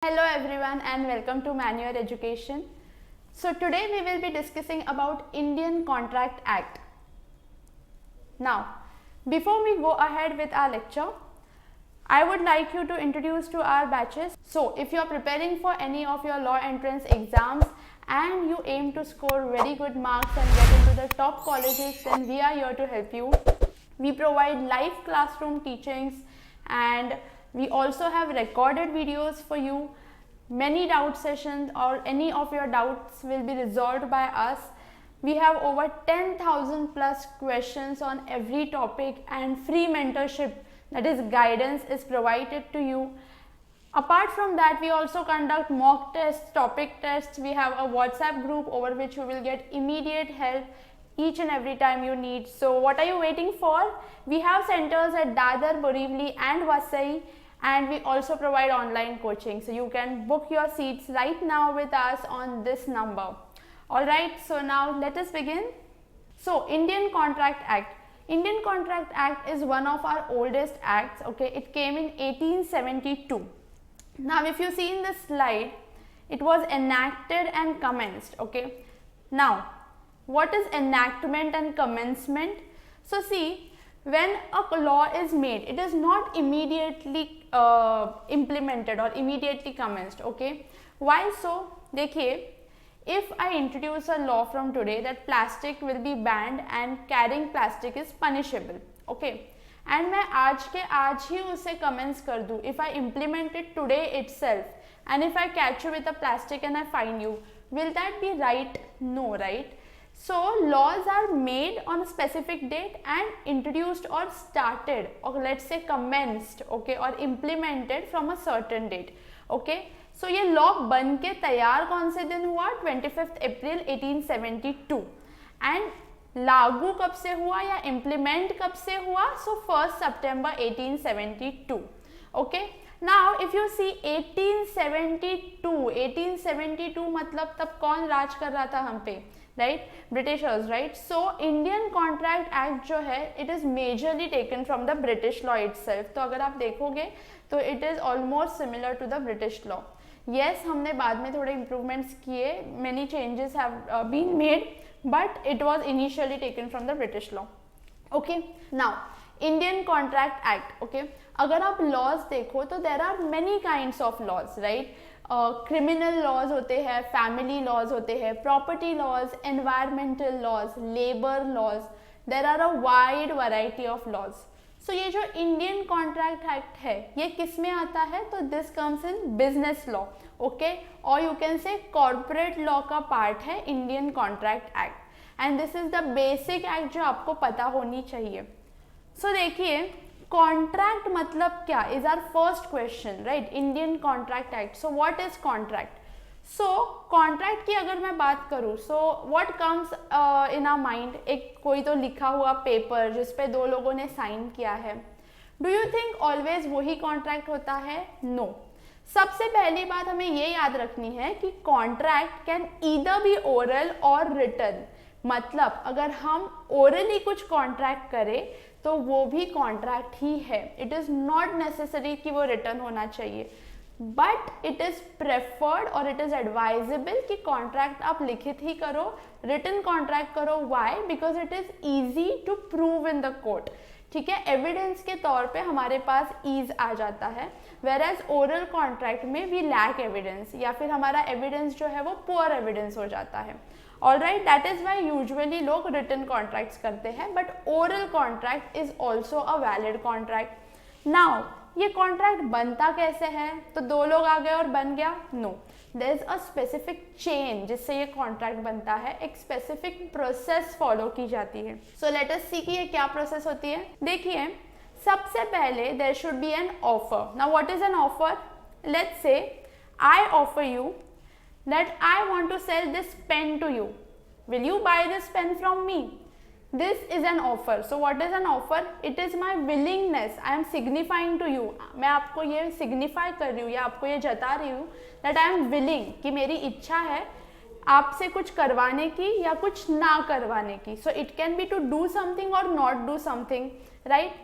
Hello everyone and welcome to Manual Education. So today we will be discussing about Indian Contract Act. Now, before we go ahead with our lecture, I would like you to introduce to our batches. So if you are preparing for any of your law entrance exams and you aim to score very good marks and get into the top colleges, then we are here to help you. We provide live classroom teachings and we also have recorded videos for you. Many doubt sessions or any of your doubts will be resolved by us. We have over 10,000 plus questions on every topic and free mentorship, that is guidance, is provided to you. Apart from that, we also conduct mock tests, topic tests. We have a WhatsApp group over which you will get immediate help each and every time you need. So what are you waiting for? We have centers at Dadar, Borivali and Vasai, and we also provide online coaching. So you can book your seats right now with us on this number. Alright, so now let us begin. So Indian Contract Act. Indian Contract Act is one of our oldest acts. Okay, it came in 1872. Now if you see in this slide, it was enacted and commenced. Okay, now what is enactment and commencement? So see, when a law is made, it is not immediately implemented or immediately commenced. Okay, why so? देखिए, if I introduce a law from today that plastic will be banned and carrying plastic is punishable, okay, and मैं आज के आज ही उसे commence कर दूँ, if I implement it today itself, and if I catch you with a plastic and I fine you, will that be right? No, right? So laws are made on a specific date and introduced or started, or let's say commenced, okay, or implemented from a certain date. Okay, so ये law बन के तैयार कौन से दिन हुआ? 25th April 1872. and लागू कब से हुआ या implement कब से हुआ? So 1st September 1872. Okay, now if you see 1872 मतलब तब कौन राज कर रहा था हम पे? Right, Britishers, right? So Indian Contract Act जो है, it is majorly taken from the British law itself. तो अगर आप देखोगे तो it is almost similar to the British law. Yes, हमने बाद में थोड़े improvements किए, many changes have been made, but it was initially taken from the British law. Okay, now Indian Contract Act. Okay, अगर आप laws देखो तो there are many kinds of laws, right? Criminal laws होते हैं, family laws होते हैं, property laws, environmental laws, labour laws, there are a wide variety of laws. So ये जो इंडियन कॉन्ट्रैक्ट एक्ट है, ये किस में आता है? तो this comes in business law, okay, और you can say corporate law का पार्ट है Indian contract act, and this is the basic act जो आपको पता होनी चाहिए. सो देखिए, कॉन्ट्रैक्ट मतलब क्या? Is our first question, right? Indian contract act. So what is contract? So contract की अगर मैं बात करूँ, so what comes in our mind? एक कोई तो लिखा हुआ पेपर जिसपे दो लोगों ने साइन किया है. डू यू थिंक ऑलवेज वही कॉन्ट्रैक्ट होता है? नो. सबसे पहली बात हमें ये याद रखनी है कि contract can either be oral और रिटन. मतलब अगर हम ओरली कुछ कॉन्ट्रैक्ट करें तो वो भी कॉन्ट्रैक्ट ही है. इट इज़ नॉट नेसेसरी कि वो रिटर्न होना चाहिए, बट इट इज़ प्रेफर्ड और इट इज़ एडवाइजेबल कि कॉन्ट्रैक्ट आप लिखित ही करो, रिटन कॉन्ट्रैक्ट करो. Why? Because it is easy to prove in the court. ठीक है, एविडेंस के तौर पे हमारे पास ईज आ जाता है. वेर एज ओरल कॉन्ट्रैक्ट में वी लैक एविडेंस, या फिर हमारा एविडेंस जो है वो पुअर एविडेंस हो जाता है. Alright, that is why usually लोग रिटन कॉन्ट्रैक्ट्स करते हैं, but oral contract is also a valid contract. Now ये कॉन्ट्रैक्ट बनता कैसे है? तो दो लोग आ गए और बन गया? No, there is a specific chain जिससे ये कॉन्ट्रैक्ट बनता है. एक स्पेसिफिक प्रोसेस फॉलो की जाती है. सो लेट अस सी कि ये क्या प्रोसेस होती है. देखिए, सबसे पहले there should be an offer. Now what is an offer? Let's say I offer you that I want to sell this pen to you. Will you buy this pen from me? This is an offer. So what is an offer? It is my willingness. I am signifying to you. मैं आपको ये signify कर रही हूँ या आपको ये जता रही हूँ that I am willing, कि मेरी इच्छा है आपसे कुछ करवाने की या कुछ ना करवाने की. So it can be to do something or not do something, right?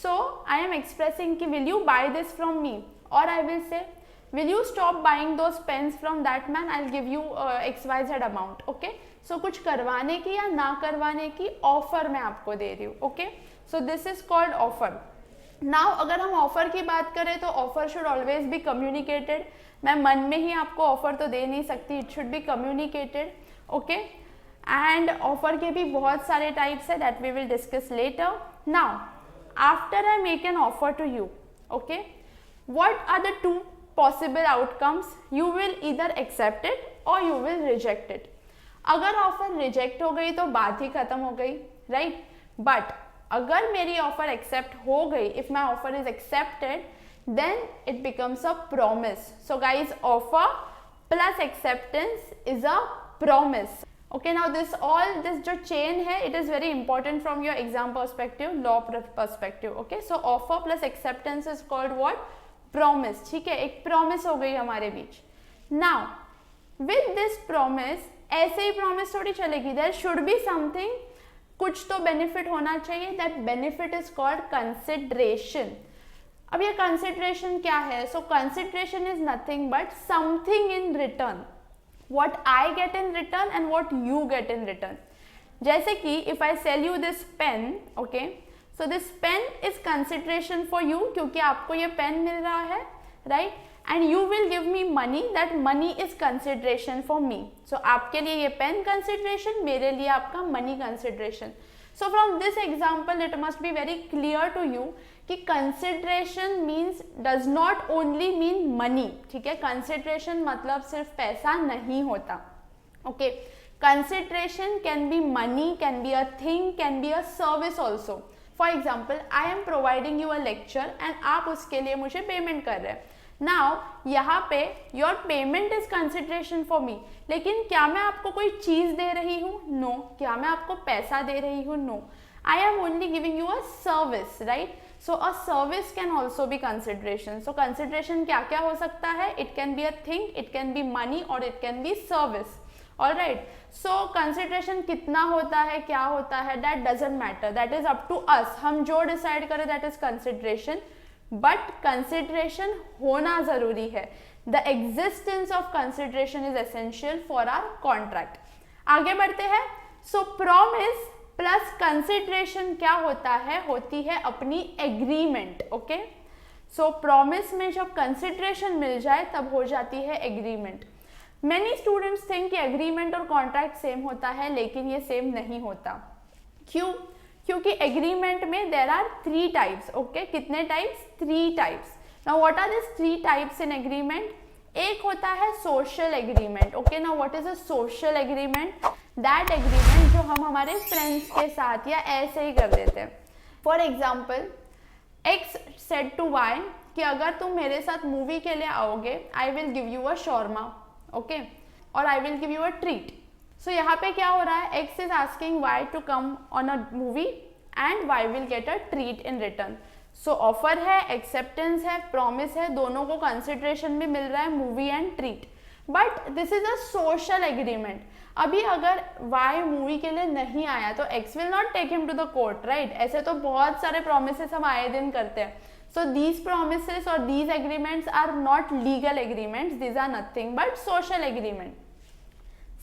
So I am expressing कि will you buy this from me? Or I will say will you stop buying those pens from that man, I'll give you XYZ amount, okay? So कुछ करवाने की या ना करवाने की offer मैं आपको दे रही हूँ, okay? So this is called offer. Now अगर हम ऑफर की बात करें तो offer should always be communicated. मैं मन में ही आपको ऑफर तो दे नहीं सकती, it should be communicated, okay? And offer के भी बहुत सारे टाइप्स है that we will discuss later. Now after I make an offer to you, okay, what are the two possible outcomes? You will either accept it और you will reject it. अगर offer reject हो गई तो बात ही खत्म हो गई, right? But अगर मेरी ऑफर एक्सेप्ट हो गई, if my offer is accepted, then it becomes a promise. So guys, offer plus acceptance is a promise. Okay, now this जो chain है, it is very important from your exam perspective, law perspective. Okay, so offer plus acceptance is called what? Promise. ठीक है, एक promise हो गई हमारे बीच. Now with this promise, ऐसे ही promise थोड़ी चलेगी, there should be something, कुछ तो benefit होना चाहिए. That benefit is called consideration. अब ये कंसिडरेशन क्या है? So consideration is nothing but something in return, what I get in return and what you get in return. जैसे कि if I sell you this pen, okay, so this pen is consideration for you, क्योंकि आपको ये pen मिल रहा है, right? And you will give me money, that money is consideration for me. So आपके लिए ये पेन कंसिडरेशन, मेरे लिए आपका money consideration. So from this example it must be very clear to you कि consideration means does not only mean money. ठीक है, consideration मतलब सिर्फ पैसा नहीं होता, okay? Consideration can be money, can be a thing, can be a service also. For example, I am providing you a lecture and आप उसके लिए मुझे payment कर रहे हैं. नाउ यहाँ पे your payment is consideration for मी, लेकिन क्या मैं आपको कोई चीज दे रही हूँ? नो. क्या मैं आपको पैसा दे रही हूँ? No. I am only giving you a service, right? So a service can also be consideration. So consideration क्या क्या हो सकता है? It can be a thing, it can be money और it can be service. Alright, so consideration कितना होता है, क्या होता है, that doesn't matter, that is up to us. हम जो डिसाइड करें that is consideration, but consideration होना जरूरी है. The existence of consideration is essential for our contract. आगे बढ़ते हैं. सो प्रॉमिस प्लस कंसिडरेशन क्या होता है? होती है अपनी एग्रीमेंट, ओके? सो प्रॉमिस में जब कंसिडरेशन मिल जाए तब हो जाती है एग्रीमेंट. मेनी स्टूडेंट्स थिंक कि एग्रीमेंट और कॉन्ट्रैक्ट सेम होता है, लेकिन ये सेम नहीं होता. क्यों? क्योंकि एग्रीमेंट में देर आर 3 टाइप्स, ओके? कितने types? 3 types. Now what are this 3 types in agreement? एक होता है social agreement, okay? Now what is a social agreement? That agreement जो हम हमारे फ्रेंड्स के साथ या ऐसे ही कर देते हैं. For example, X said to Y कि अगर तुम मेरे साथ मूवी के लिए आओगे, I will give you a shawarma, okay, और I will give you a treat. So यहाँ पे क्या हो रहा है? X is asking Y to come on a movie and Y will get a treat in return. So offer है, acceptance है, promise है, दोनों को कंसिडरेशन भी मिल रहा है, movie and treat. But this is a social agreement. अभी अगर वाई मूवी के लिए नहीं आया तो X will not take him to the court, right? ऐसे तो बहुत सारे प्रोमिसेस हम आए दिन करते हैं. So these promises or these agreements are not legal agreements, these are nothing but social agreement.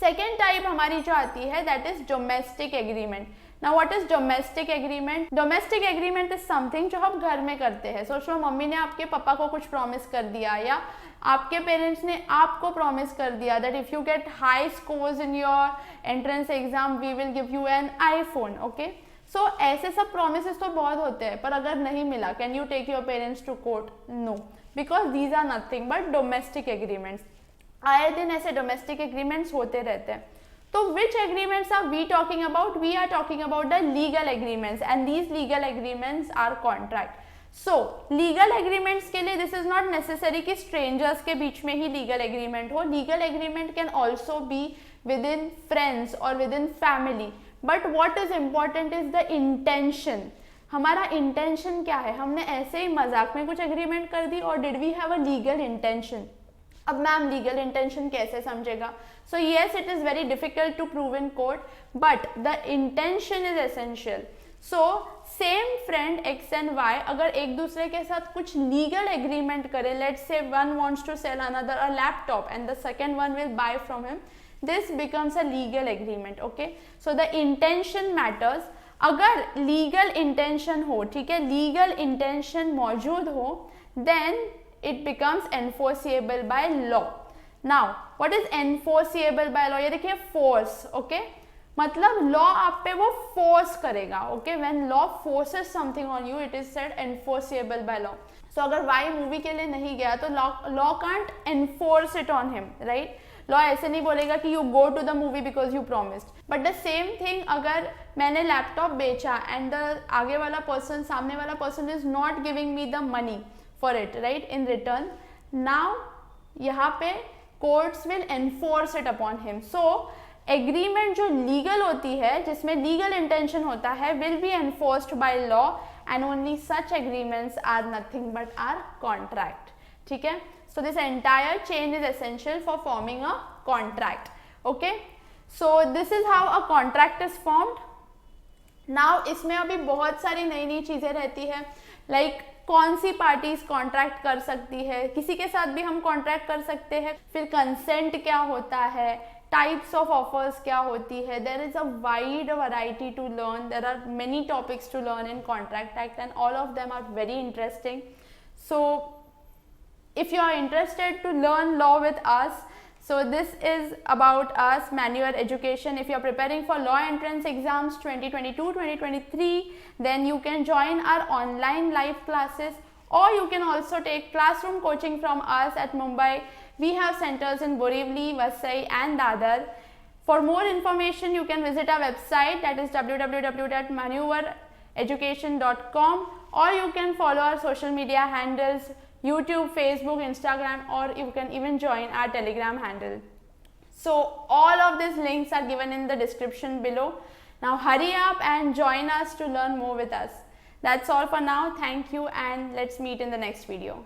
Second type हमारी जो आती है that is domestic agreement. Now what is domestic agreement? Domestic agreement is something जो हम घर में करते हैं. सोच लो मम्मी ने आपके पापा को कुछ प्रॉमिस कर दिया या आपके पेरेंट्स ने आपको प्रॉमिस कर दिया that if you get high scores in your entrance exam we will give you an iPhone, okay? सो ऐसे सब प्रोमिसेस तो बहुत होते हैं, पर अगर नहीं मिला, can you take your parents to court? No, because these are nothing but domestic agreements. आए दिन ऐसे डोमेस्टिक एग्रीमेंट्स होते रहते हैं. तो which agreements are we talking about? We are talking about the legal agreements and these legal agreements are contract. So legal agreements के लिए this is not necessary कि स्ट्रेंजर्स के बीच में ही लीगल एग्रीमेंट हो. Legal agreement can also be with in friends और with in family. But what is important is the intention. हमारा इंटेंशन क्या है? हमने ऐसे ही मजाक में कुछ एग्रीमेंट कर दी और did we have a legal intention? अब मैम लीगल इंटेंशन कैसे समझेगा? So yes, it is very difficult to prove in court but the intention is essential. So same friend x and y अगर एक दूसरे के साथ कुछ लीगल एग्रीमेंट करे, let's say one wants to sell another a laptop and the second one will buy from him, this becomes a legal agreement. Okay, so the intention matters. अगर legal intention हो, ठीक है, legal intention मौजूद हो, then it becomes enforceable by law. Now what is enforceable by law? ये देखिए force. Okay, मतलब law आप पे वो फोर्स करेगा. Okay, when law forces something on you, it is said enforceable by law. So अगर वाई मूवी के लिए नहीं गया तो law can't enforce it on him, right? Law ऐसे नहीं बोलेगा कि you go to the movie because you promised. But the same thing, अगर मैंने लैपटॉप बेचा एंड द आगे वाला पर्सन, सामने वाला person is not giving me the money for it, right, in return, now यहाँ पे courts will enforce it upon him. So agreement जो लीगल होती है, जिसमें लीगल इंटेंशन होता है, will be enforced by law and only such agreements are nothing but are contract. ठीक है, so this entire chain is essential for forming a contract. Okay, so this is how a contract is formed. Now इसमें अभी बहुत सारी नई नई चीज़ें रहती है, like कौन सी पार्टीज कॉन्ट्रैक्ट कर सकती है, किसी के साथ भी हम कॉन्ट्रैक्ट कर सकते हैं, फिर कंसेंट क्या होता है, टाइप्स ऑफ ऑफर्स क्या होती है. There is a wide variety to learn, there are many topics to learn in contract act and all of them are very interesting. So if you are interested to learn law with us, so this is about us, Manual Education. If you are preparing for law entrance exams 2022-2023, then you can join our online live classes, or you can also take classroom coaching from us at Mumbai. We have centers in Borivali, Vasai and Dadar. For more information, you can visit our website, that is www.manuvereducation.com, or you can follow our social media handles, YouTube, Facebook, Instagram, or you can even join our Telegram handle. So all of these links are given in the description below. Now hurry up and join us to learn more with us. That's all for now. Thank you and let's meet in the next video.